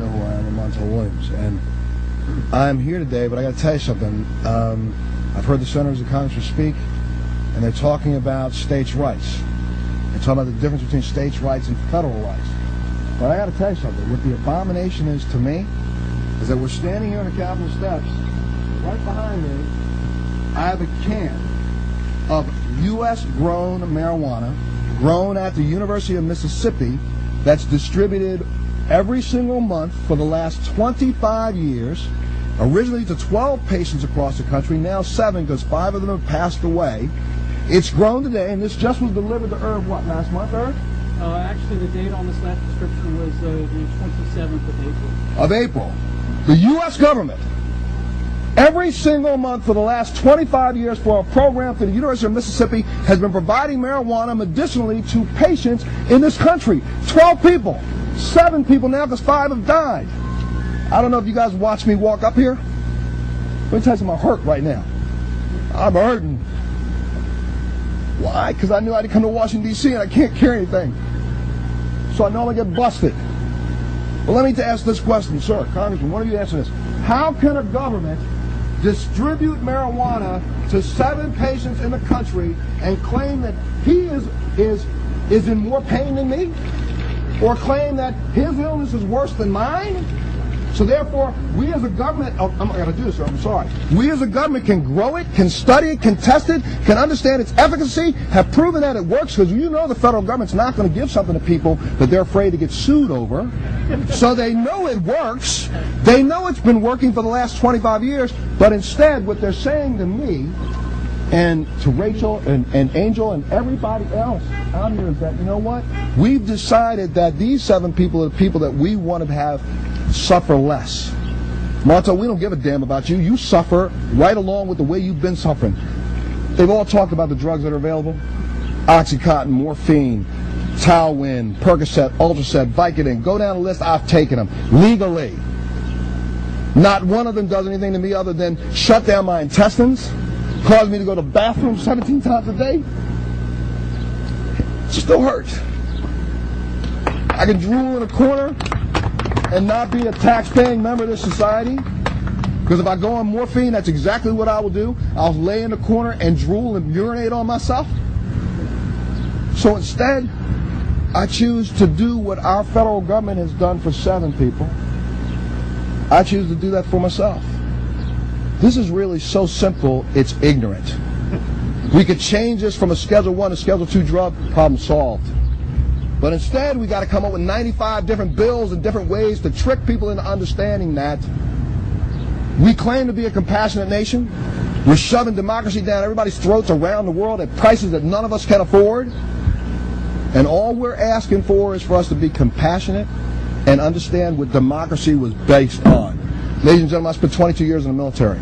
know who I am. I'm Montell Williams, and I'm here today, but I got to tell you something. I've heard the senators and congressmen speak, and they're talking about states' rights. They're talking about the difference between states' rights and federal rights. But I got to tell you something. What the abomination is to me is that we're standing here on the Capitol steps. Right behind me, I have a can of U.S.-grown marijuana grown at the University of Mississippi that's distributed every single month for the last 25 years, originally to 12 patients across the country, now 7 because 5 of them have passed away. It's grown today, and this just was delivered to Herb, what, last month, Herb? Actually, the date on this last description was the 27th of April. Of April. The U.S. government, every single month for the last 25 years for a program for the University of Mississippi, has been providing marijuana medicinally to patients in this country. 12 people. 7 people now because 5 have died. I don't know if you guys watch me walk up here. Let me tell you something, I'm hurt right now. I'm hurting. Why? Because I knew I had to come to Washington, D.C. and I can't carry anything. So I know I'm going to get busted. Well, let me ask this question, sir, Congressman, one of you answer this. How can a government distribute marijuana to 7 patients in the country and claim that he is in more pain than me? Or claim that his illness is worse than mine? So therefore, we as a government, I'm not going to do this, sir, I'm sorry. We as a government can grow it, can study it, can test it, can understand its efficacy, have proven that it works, because you know the federal government's not going to give something to people that they're afraid to get sued over. So they know it works. They know it's been working for the last 25 years, but instead what they're saying to me and to Rachel and Angel and everybody else out here is that, you know what? We've decided that these 7 people are the people that we want to have suffer less. Montell, we don't give a damn about you. You suffer right along with the way you've been suffering. They've all talked about the drugs that are available. Oxycontin, morphine, Talwin, Percocet, Ultracet, Vicodin. Go down the list. I've taken them legally. Not one of them does anything to me other than shut down my intestines, cause me to go to the bathroom 17 times a day. It still hurts. I can drool in a corner and not be a tax-paying member of this society. Because if I go on morphine, that's exactly what I will do. I'll lay in the corner and drool and urinate on myself. So instead, I choose to do what our federal government has done for 7 people. I choose to do that for myself. This is really so simple, it's ignorant. We could change this from a Schedule 1 to Schedule 2 drug, problem solved. But instead, we got to come up with 95 different bills and different ways to trick people into understanding that we claim to be a compassionate nation. We're shoving democracy down everybody's throats around the world at prices that none of us can afford. And all we're asking for is for us to be compassionate and understand what democracy was based on. Ladies and gentlemen, I spent 22 years in the military.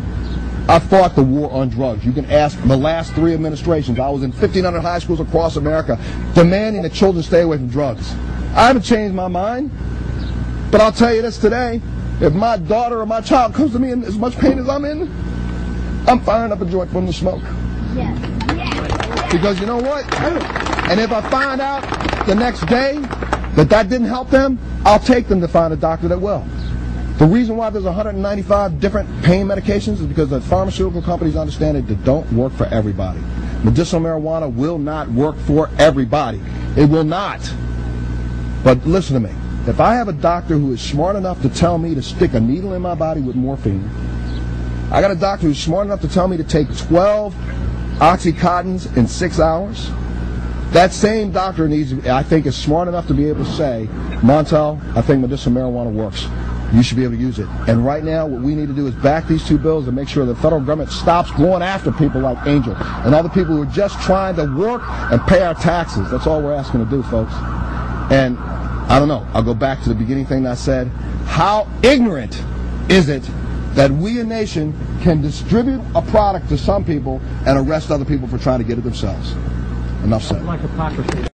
I fought the war on drugs. You can ask the last 3 administrations. I was in 1,500 high schools across America demanding that children stay away from drugs. I haven't changed my mind, but I'll tell you this today. If my daughter or my child comes to me in as much pain as I'm in, I'm firing up a joint from the smoke. Yes. Because you know what? And if I find out the next day that didn't help them, I'll take them to find a doctor that will. The reason why there's 195 different pain medications is because the pharmaceutical companies understand that they don't work for everybody. Medicinal marijuana will not work for everybody. It will not. But listen to me. If I have a doctor who is smart enough to tell me to stick a needle in my body with morphine, I got a doctor who's smart enough to tell me to take 12 Oxycontins in 6 hours, that same doctor I think, is smart enough to be able to say, Montell, I think medicinal marijuana works. You should be able to use it. And right now, what we need to do is back these 2 bills and make sure the federal government stops going after people like Angel and other people who are just trying to work and pay our taxes. That's all we're asking to do, folks. And I don't know. I'll go back to the beginning thing that I said. How ignorant is it that we, a nation, can distribute a product to some people and arrest other people for trying to get it themselves? Enough said. Like hypocrisy.